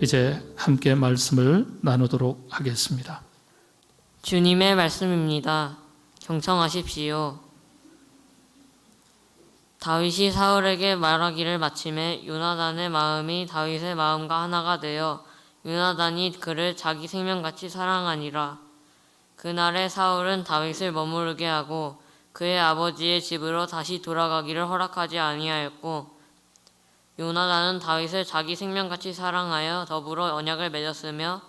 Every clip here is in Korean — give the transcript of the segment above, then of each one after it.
이제 함께 말씀을 나누도록 하겠습니다. 주님의 말씀입니다. 경청하십시오. 다윗이 사울에게 말하기를 마침에 요나단의 마음이 다윗의 마음과 하나가 되어 요나단이 그를 자기 생명같이 사랑하니라. 그날에 사울은 다윗을 머무르게 하고 그의 아버지의 집으로 다시 돌아가기를 허락하지 아니하였고, 요나단은 다윗을 자기 생명같이 사랑하여 더불어 언약을 맺었으며,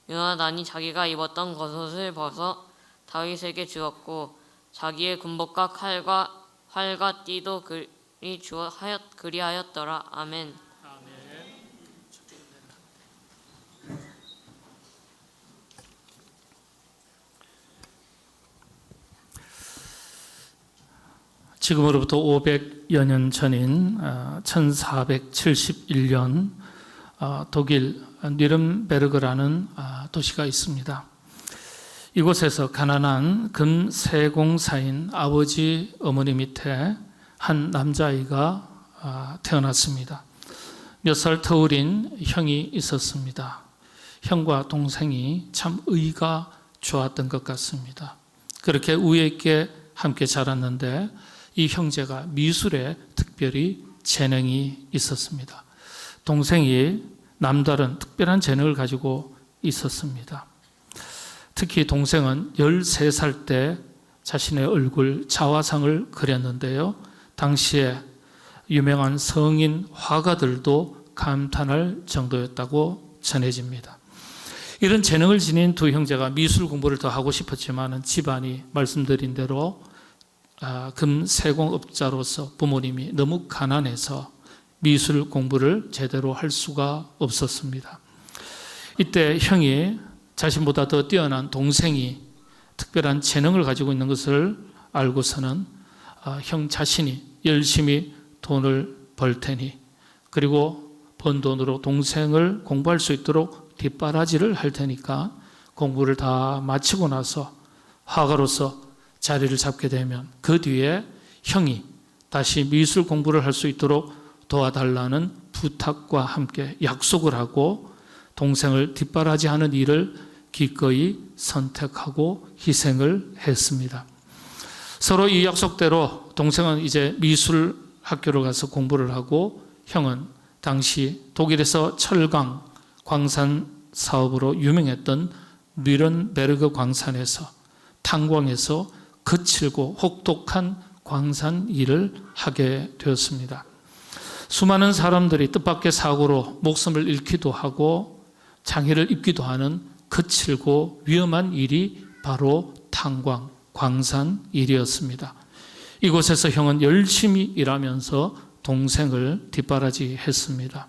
요나단이 자기가 입었던 겉옷을 벗어 다윗에게 주었고, 자기의 군복과 활과 띠도 그리하였더라. 아멘. 지금으로부터 500여 년 전인 1471년 독일 뉘른베르그라는 도시가 있습니다. 이곳에서 가난한 금세공사인 아버지 어머니 밑에 한 남자아이가 태어났습니다. 몇 살 터울인 형이 있었습니다. 형과 동생이 참 의가 좋았던 것 같습니다. 그렇게 우애 있게 함께 자랐는데 이 형제가 미술에 특별히 재능이 있었습니다. 동생이 남다른 특별한 재능을 가지고 있었습니다. 특히 동생은 13살 때 자신의 얼굴 자화상을 그렸는데요. 당시에 유명한 성인 화가들도 감탄할 정도였다고 전해집니다. 이런 재능을 지닌 두 형제가 미술 공부를 더 하고 싶었지만 집안이 말씀드린 대로 금세공업자로서 부모님이 너무 가난해서 미술 공부를 제대로 할 수가 없었습니다. 이때 형이 자신보다 더 뛰어난 동생이 특별한 재능을 가지고 있는 것을 알고서는 형 자신이 열심히 돈을 벌 테니, 그리고 번 돈으로 동생을 공부할 수 있도록 뒷바라지를 할 테니까 공부를 다 마치고 나서 화가로서 자리를 잡게 되면 그 뒤에 형이 다시 미술 공부를 할 수 있도록 도와달라는 부탁과 함께 약속을 하고 동생을 뒷바라지하는 일을 기꺼이 선택하고 희생을 했습니다. 서로 이 약속대로 동생은 이제 미술 학교로 가서 공부를 하고, 형은 당시 독일에서 철강, 광산 사업으로 유명했던 뉘른베르그 광산에서 탄광에서 거칠고 혹독한 광산 일을 하게 되었습니다. 수많은 사람들이 뜻밖의 사고로 목숨을 잃기도 하고 장애를 입기도 하는 거칠고 위험한 일이 바로 탄광, 광산 일이었습니다. 이곳에서 형은 열심히 일하면서 동생을 뒷바라지했습니다.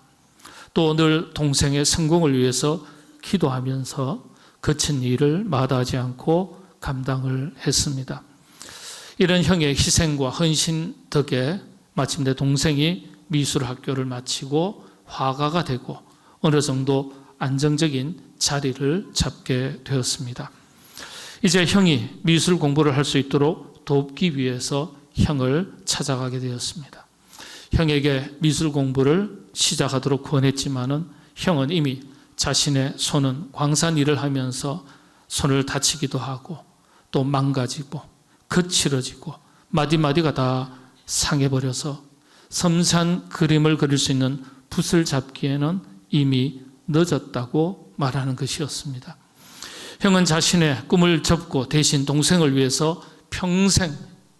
또 늘 동생의 성공을 위해서 기도하면서 거친 일을 마다하지 않고 감당을 했습니다. 이런 형의 희생과 헌신 덕에 마침내 동생이 미술학교를 마치고 화가가 되고 어느 정도 안정적인 자리를 잡게 되었습니다. 이제 형이 미술 공부를 할 수 있도록 돕기 위해서 형을 찾아가게 되었습니다. 형에게 미술 공부를 시작하도록 권했지만은 형은 이미 자신의 손은 광산 일을 하면서 손을 다치기도 하고 또 망가지고 거칠어지고 마디마디가 다 상해버려서 섬세한 그림을 그릴 수 있는 붓을 잡기에는 이미 늦었다고 말하는 것이었습니다. 형은 자신의 꿈을 접고 대신 동생을 위해서 평생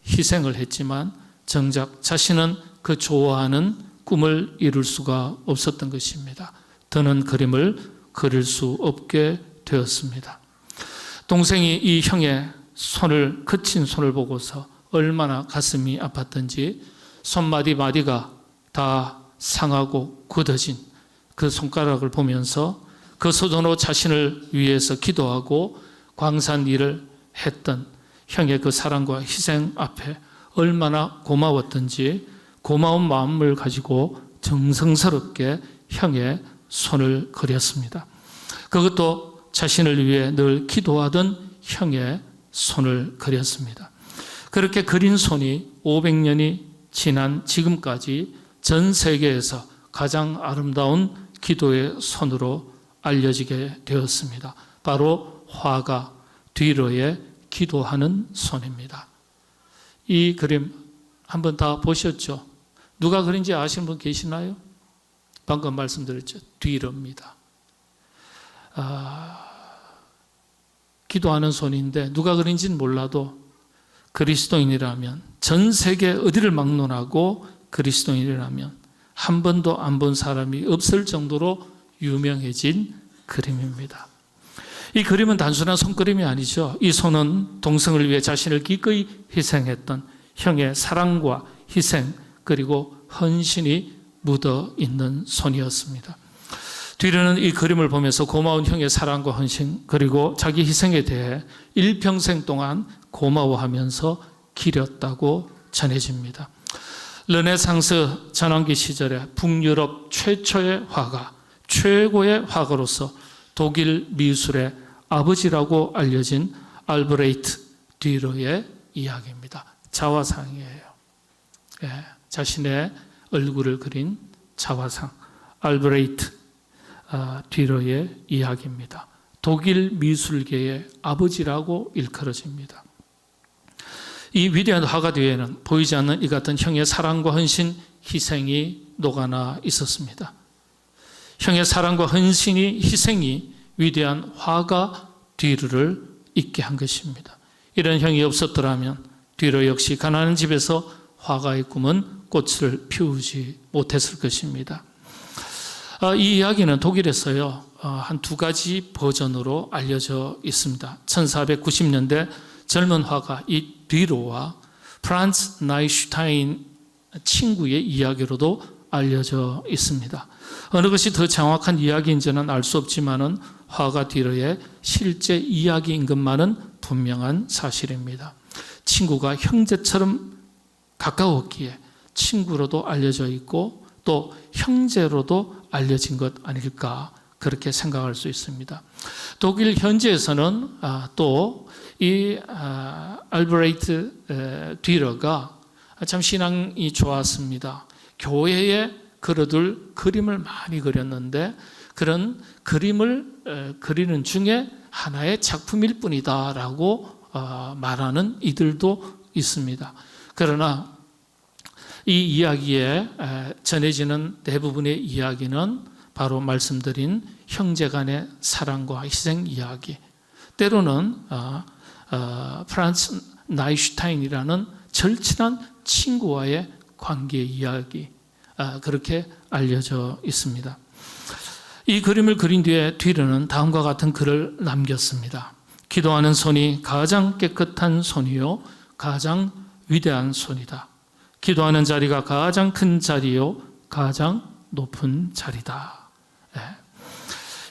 희생을 했지만 정작 자신은 그 좋아하는 꿈을 이룰 수가 없었던 것입니다. 더는 그림을 그릴 수 없게 되었습니다. 동생이 이 형의 거친 손을 보고서 얼마나 가슴이 아팠던지 손마디 마디가 다 상하고 굳어진 그 손가락을 보면서 그 손으로 자신을 위해서 기도하고 광산 일을 했던 형의 그 사랑과 희생 앞에 얼마나 고마웠던지 고마운 마음을 가지고 정성스럽게 형의 손을 그렸습니다. 그것도 자신을 위해 늘 기도하던 형의 손을 그렸습니다. 그렇게 그린 손이 500년이 지난 지금까지 전 세계에서 가장 아름다운 기도의 손으로 알려지게 되었습니다. 바로 화가 뒤로의 기도하는 손입니다. 이 그림 한번 다 보셨죠? 누가 그린지 아시는 분 계시나요? 방금 말씀드렸죠. 뒤로입니다. 기도하는 손인데 누가 그린지는 몰라도 그리스도인이라면, 전 세계 어디를 막론하고 그리스도인이라면 한 번도 안 본 사람이 없을 정도로 유명해진 그림입니다. 이 그림은 단순한 손그림이 아니죠. 이 손은 동성을 위해 자신을 기꺼이 희생했던 형의 사랑과 희생 그리고 헌신이 묻어 있는 손이었습니다. 뒤로는 이 그림을 보면서 고마운 형의 사랑과 헌신 그리고 자기 희생에 대해 일평생 동안 고마워하면서 기렸다고 전해집니다. 르네상스 전환기 시절에 북유럽 최초의 화가, 최고의 화가로서 독일 미술의 아버지라고 알려진 알브레이트 뒤로의 이야기입니다. 자화상이에요. 자신의 얼굴을 그린 자화상, 알브레이트 뒤로의 이야기입니다. 독일 미술계의 아버지라고 일컬어집니다. 이 위대한 화가 뒤에는 보이지 않는 이 같은 형의 사랑과 헌신, 희생이 녹아나 있었습니다. 형의 사랑과 헌신이, 희생이 위대한 화가 뒤로를 있게 한 것입니다. 이런 형이 없었더라면 뒤로 역시 가난한 집에서 화가의 꿈은 꽃을 피우지 못했을 것입니다. 이 이야기는 독일에서요, 한 두 가지 버전으로 알려져 있습니다. 1490년대 젊은 화가 이 뒤로와 프란츠 나이슈타인 친구의 이야기로도 알려져 있습니다. 어느 것이 더 정확한 이야기인지는 알 수 없지만은 화가 뒤로의 실제 이야기인 것만은 분명한 사실입니다. 친구가 형제처럼 가까웠기에 친구로도 알려져 있고 또 형제로도 알려진 것 아닐까 그렇게 생각할 수 있습니다. 독일 현지에서는 또 이 알브레이트 뒤러가 참 신앙이 좋았습니다. 교회에 걸어둘 그림을 많이 그렸는데 그런 그림을 그리는 중에 하나의 작품일 뿐이다라고 말하는 이들도 있습니다. 그러나 이 이야기에 전해지는 대부분의 이야기는 바로 말씀드린 형제 간의 사랑과 희생 이야기, 때로는 프란츠 나이슈타인이라는 절친한 친구와의 관계 이야기, 그렇게 알려져 있습니다. 이 그림을 그린 뒤로는 다음과 같은 글을 남겼습니다. 기도하는 손이 가장 깨끗한 손이요 가장 위대한 손이다. 기도하는 자리가 가장 큰 자리요 가장 높은 자리다.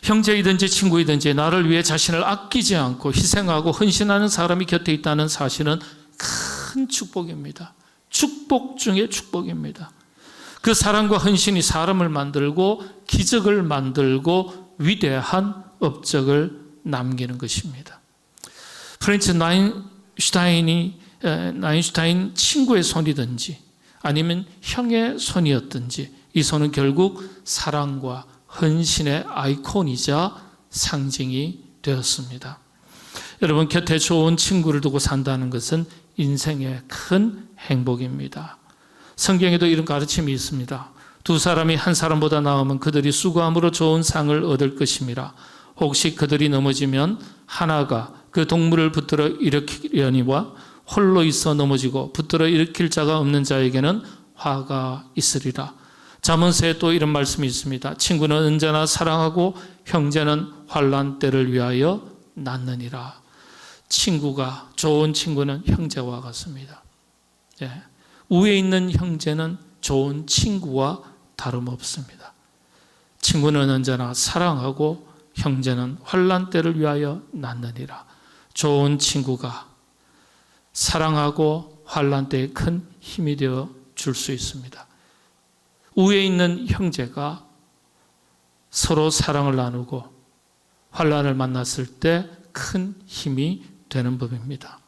형제이든지 친구이든지 나를 위해 자신을 아끼지 않고 희생하고 헌신하는 사람이 곁에 있다는 사실은 큰 축복입니다. 축복 중에 축복입니다. 그 사랑과 헌신이 사람을 만들고 기적을 만들고 위대한 업적을 남기는 것입니다. 프란츠 나인슈타인 친구의 손이든지 아니면 형의 손이었든지 이 손은 결국 사랑과 헌신의 아이콘이자 상징이 되었습니다. 여러분, 곁에 좋은 친구를 두고 산다는 것은 인생의 큰 행복입니다. 성경에도 이런 가르침이 있습니다. 두 사람이 한 사람보다 나으면 그들이 수고함으로 좋은 상을 얻을 것임이라. 혹시 그들이 넘어지면 하나가 그 동물을 붙들어 일으키려니와 홀로 있어 넘어지고 붙들어 일으킬 자가 없는 자에게는 화가 있으리라. 잠언서에 또 이런 말씀이 있습니다. 친구는 언제나 사랑하고 형제는 환난 때를 위하여 낳느니라. 친구가, 좋은 친구는 형제와 같습니다. 위에 있는 형제는 좋은 친구와 다름없습니다. 친구는 언제나 사랑하고 형제는 환난 때를 위하여 낳느니라. 좋은 친구가 사랑하고 환난 때에 큰 힘이 되어 줄 수 있습니다. 위에 있는 형제가 서로 사랑을 나누고 환난을 만났을 때 큰 힘이 되는 법입니다.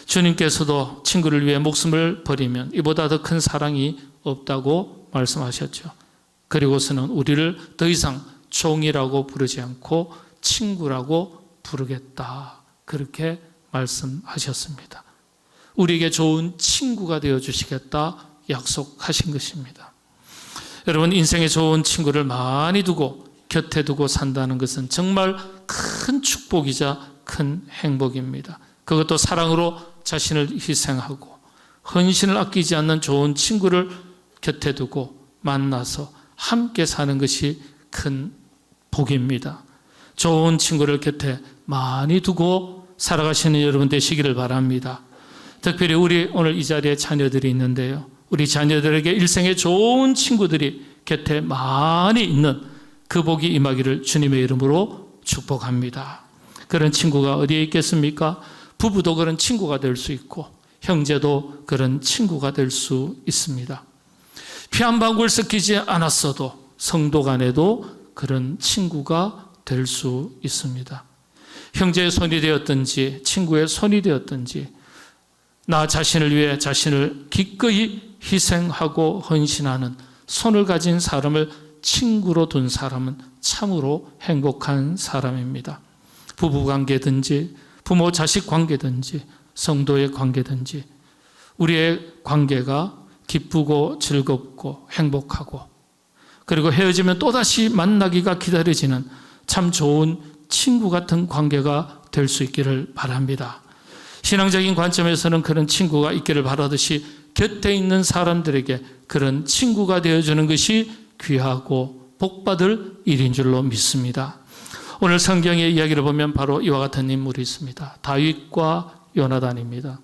주님께서도 친구를 위해 목숨을 버리면 이보다 더 큰 사랑이 없다고 말씀하셨죠. 그리고서는 우리를 더 이상 종이라고 부르지 않고 친구라고 부르겠다. 그렇게 말씀하셨습니다. 우리에게 좋은 친구가 되어주시겠다 약속하신 것입니다. 여러분, 인생에 좋은 친구를 많이 두고 곁에 두고 산다는 것은 정말 큰 축복이자 큰 행복입니다. 그것도 사랑으로 자신을 희생하고 헌신을 아끼지 않는 좋은 친구를 곁에 두고 만나서 함께 사는 것이 큰 복입니다. 좋은 친구를 곁에 많이 두고 살아가시는 여러분 되시기를 바랍니다. 특별히 우리 오늘 이 자리에 자녀들이 있는데요. 우리 자녀들에게 일생에 좋은 친구들이 곁에 많이 있는 그 복이 임하기를 주님의 이름으로 축복합니다. 그런 친구가 어디에 있겠습니까? 부부도 그런 친구가 될 수 있고 형제도 그런 친구가 될 수 있습니다. 피 한 방울 섞이지 않았어도 성도 간에도 그런 친구가 될 수 있습니다. 형제의 손이 되었든지 친구의 손이 되었든지 나 자신을 위해 자신을 기꺼이 희생하고 헌신하는 손을 가진 사람을 친구로 둔 사람은 참으로 행복한 사람입니다. 부부관계든지 부모 자식 관계든지 성도의 관계든지 우리의 관계가 기쁘고 즐겁고 행복하고 그리고 헤어지면 또다시 만나기가 기다려지는 참 좋은 친구 같은 관계가 될 수 있기를 바랍니다. 신앙적인 관점에서는 그런 친구가 있기를 바라듯이 곁에 있는 사람들에게 그런 친구가 되어주는 것이 귀하고 복받을 일인 줄로 믿습니다. 오늘 성경의 이야기를 보면 바로 이와 같은 인물이 있습니다. 다윗과 요나단입니다.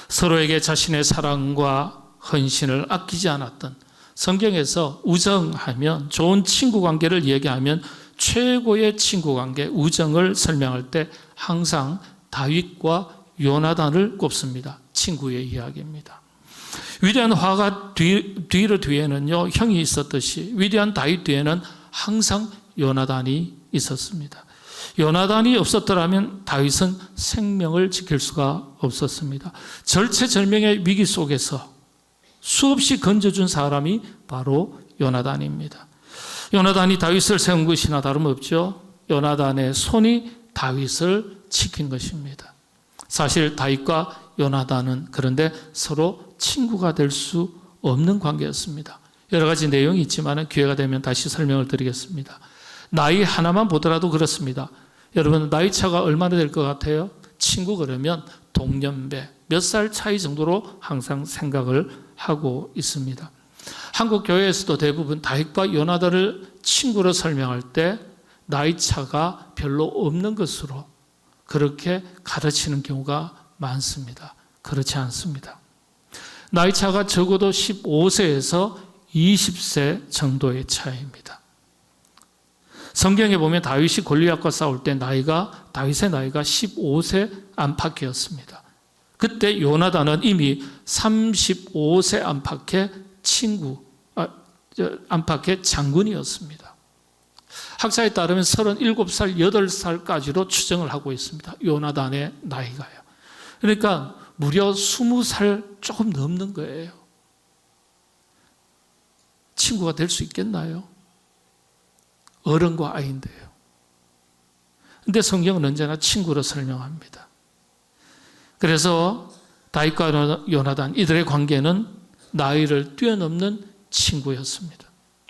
서로에게 자신의 사랑과 헌신을 아끼지 않았던, 성경에서 우정하면, 좋은 친구 관계를 이야기하면 최고의 친구 관계, 우정을 설명할 때 항상 다윗과 요나단을 꼽습니다. 친구의 이야기입니다. 위대한 화가 뒤에는요 형이 있었듯이 위대한 다윗 뒤에는 항상 요나단이 있었습니다. 요나단이 없었더라면 다윗은 생명을 지킬 수가 없었습니다. 절체절명의 위기 속에서 수없이 건져준 사람이 바로 요나단입니다. 요나단이 다윗을 세운 것이나 다름없죠. 요나단의 손이 다윗을 지킨 것입니다. 사실 다윗과 요나단은 그런데 서로 친구가 될 수 없는 관계였습니다. 여러 가지 내용이 있지만 기회가 되면 다시 설명을 드리겠습니다. 나이 하나만 보더라도 그렇습니다. 여러분 나이 차가 얼마나 될 것 같아요? 친구 그러면 동년배 몇 살 차이 정도로 항상 생각을 하고 있습니다. 한국 교회에서도 대부분 다윗과 요나단을 친구로 설명할 때 나이 차가 별로 없는 것으로 그렇게 가르치는 경우가 많습니다. 그렇지 않습니다. 나이 차가 적어도 15세에서 20세 정도의 차이입니다. 성경에 보면 다윗이 골리앗과 싸울 때 다윗의 나이가 15세 안팎이었습니다. 그때 요나단은 이미 35세 안팎의 안팎의 장군이었습니다. 학자에 따르면 37살, 8살까지로 추정을 하고 있습니다. 요나단의 나이가요. 그러니까 무려 20살 조금 넘는 거예요. 친구가 될 수 있겠나요? 어른과 아이인데요. 근데 성경은 언제나 친구로 설명합니다. 그래서 다윗과 요나단 이들의 관계는 나이를 뛰어넘는 친구였습니다.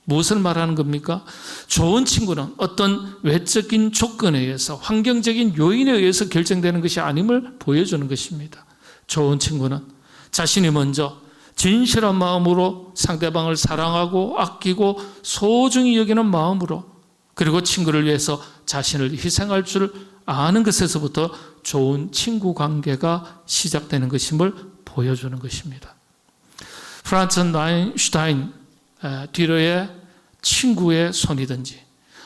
무엇을 말하는 겁니까? 좋은 친구는 어떤 외적인 조건에 의해서 환경적인 요인에 의해서 결정되는 것이 아님을 보여주는 것입니다. 좋은 친구는 자신이 먼저 진실한 마음으로 상대방을 사랑하고 아끼고 소중히 여기는 마음으로 그리고 친구를 위해서 자신을 희생할 줄 아는 것에서부터 좋은 친구 관계가 시작되는 것임을 보여주는 것입니다. 프란츠 나인슈타인 뒤로의 친구의 손이든지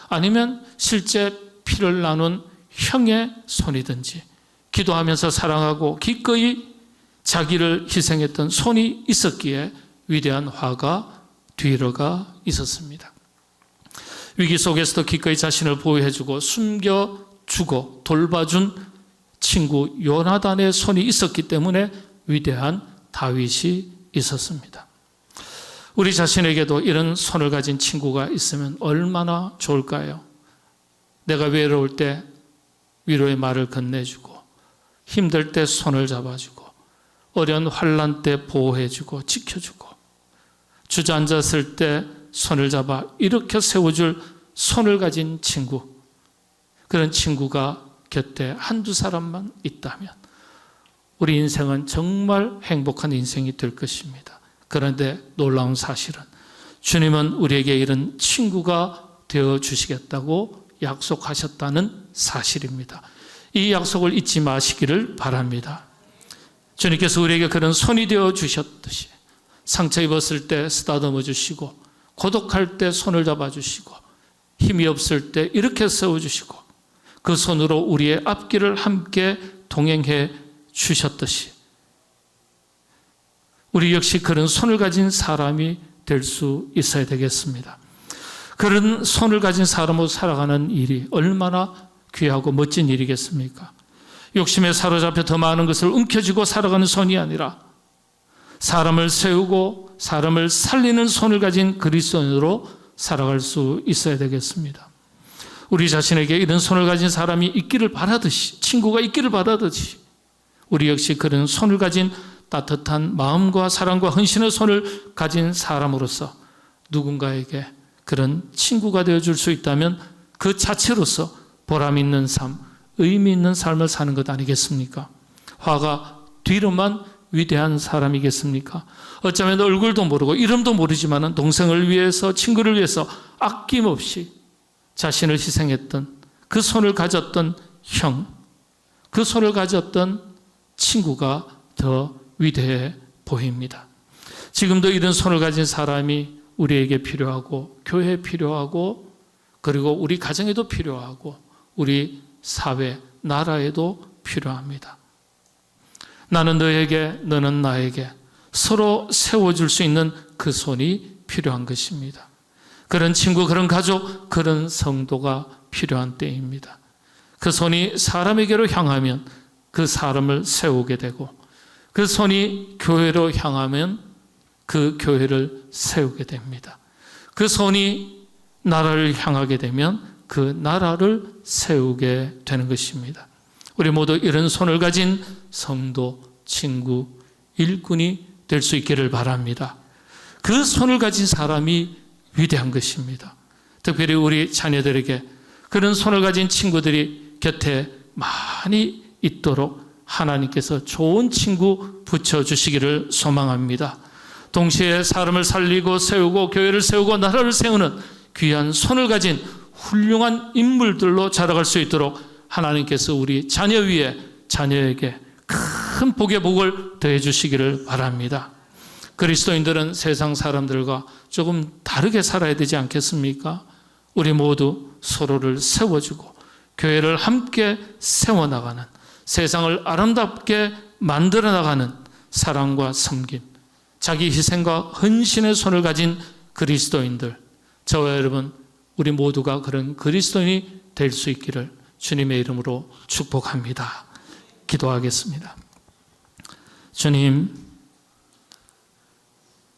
아니면 실제 피를 나눈 형의 손이든지 기도하면서 사랑하고 기꺼이 자기를 희생했던 손이 있었기에 위대한 화가 뒤로가 있었습니다. 위기 속에서도 기꺼이 자신을 보호해주고 숨겨주고 돌봐준 친구 요나단의 손이 있었기 때문에 위대한 다윗이 있었습니다. 우리 자신에게도 이런 손을 가진 친구가 있으면 얼마나 좋을까요? 내가 외로울 때 위로의 말을 건네주고, 힘들 때 손을 잡아주고, 어려운 환난 때 보호해주고 지켜주고, 주저앉았을 때 손을 잡아 일으켜 세워줄 손을 가진 친구, 그런 친구가 곁에 한두 사람만 있다면 우리 인생은 정말 행복한 인생이 될 것입니다. 그런데 놀라운 사실은 주님은 우리에게 이런 친구가 되어주시겠다고 약속하셨다는 사실입니다. 이 약속을 잊지 마시기를 바랍니다. 주님께서 우리에게 그런 손이 되어주셨듯이 상처 입었을 때 쓰다듬어 주시고, 고독할 때 손을 잡아주시고, 힘이 없을 때 이렇게 세워주시고, 그 손으로 우리의 앞길을 함께 동행해 주셨듯이 우리 역시 그런 손을 가진 사람이 될 수 있어야 되겠습니다. 그런 손을 가진 사람으로 살아가는 일이 얼마나 귀하고 멋진 일이겠습니까? 욕심에 사로잡혀 더 많은 것을 움켜쥐고 살아가는 손이 아니라 사람을 세우고 사람을 살리는 손을 가진 그리스도인으로 살아갈 수 있어야 되겠습니다. 우리 자신에게 이런 손을 가진 사람이 있기를 바라듯이, 친구가 있기를 바라듯이 우리 역시 그런 손을 가진 따뜻한 마음과 사랑과 헌신의 손을 가진 사람으로서 누군가에게 그런 친구가 되어줄 수 있다면 그 자체로서 보람 있는 삶, 의미 있는 삶을 사는 것 아니겠습니까? 화가 뒤로만 위대한 사람이겠습니까? 어쩌면 얼굴도 모르고 이름도 모르지만 동생을 위해서, 친구를 위해서 아낌없이 자신을 희생했던 그 손을 가졌던 형, 그 손을 가졌던 친구가 더 위대해 보입니다. 지금도 이런 손을 가진 사람이 우리에게 필요하고, 교회에 필요하고, 그리고 우리 가정에도 필요하고, 우리 사회, 나라에도 필요합니다. 나는 너에게, 너는 나에게 서로 세워줄 수 있는 그 손이 필요한 것입니다. 그런 친구, 그런 가족, 그런 성도가 필요한 때입니다. 그 손이 사람에게로 향하면 그 사람을 세우게 되고, 그 손이 교회로 향하면 그 교회를 세우게 됩니다. 그 손이 나라를 향하게 되면 그 나라를 세우게 되는 것입니다. 우리 모두 이런 손을 가진 성도, 친구, 일꾼이 될 수 있기를 바랍니다. 그 손을 가진 사람이 위대한 것입니다. 특별히 우리 자녀들에게 그런 손을 가진 친구들이 곁에 많이 있도록 하나님께서 좋은 친구 붙여주시기를 소망합니다. 동시에 사람을 살리고 세우고 교회를 세우고 나라를 세우는 귀한 손을 가진 훌륭한 인물들로 자라갈 수 있도록 하나님께서 우리 자녀 위에, 자녀에게 큰 복의 복을 더해 주시기를 바랍니다. 그리스도인들은 세상 사람들과 조금 다르게 살아야 되지 않겠습니까? 우리 모두 서로를 세워주고 교회를 함께 세워나가는, 세상을 아름답게 만들어 나가는 사랑과 섬김, 자기 희생과 헌신의 손을 가진 그리스도인들, 저와 여러분 우리 모두가 그런 그리스도인이 될 수 있기를 주님의 이름으로 축복합니다. 기도하겠습니다. 주님,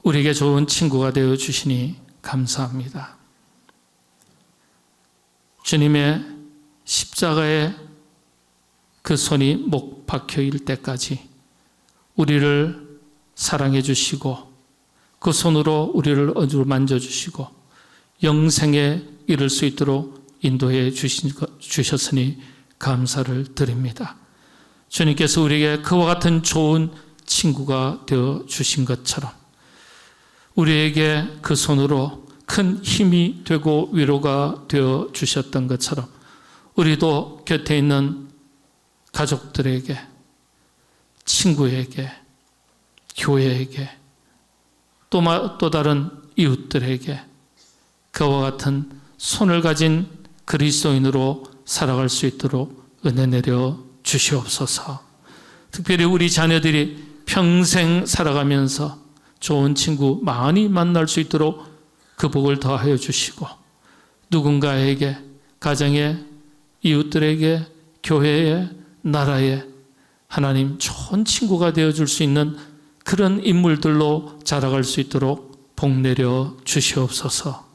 우리에게 좋은 친구가 되어 주시니 감사합니다. 주님의 십자가에 그 손이 못 박혀일 때까지 우리를 사랑해 주시고 그 손으로 우리를 어루만져 주시고 영생에 이를 수 있도록 인도해 주셨으니 감사를 드립니다. 주님께서 우리에게 그와 같은 좋은 친구가 되어 주신 것처럼 우리에게 그 손으로 큰 힘이 되고 위로가 되어 주셨던 것처럼 우리도 곁에 있는 가족들에게, 친구에게, 교회에게, 또 다른 이웃들에게 그와 같은 손을 가진 그리스도인으로 살아갈 수 있도록 은혜 내려 주시옵소서. 특별히 우리 자녀들이 평생 살아가면서 좋은 친구 많이 만날 수 있도록 그 복을 더하여 주시고, 누군가에게, 가정에, 이웃들에게, 교회에, 나라에 하나님 좋은 친구가 되어줄 수 있는 그런 인물들로 자라갈 수 있도록 복 내려 주시옵소서.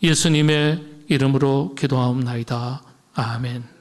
예수님의 이름으로 기도하옵나이다. 아멘.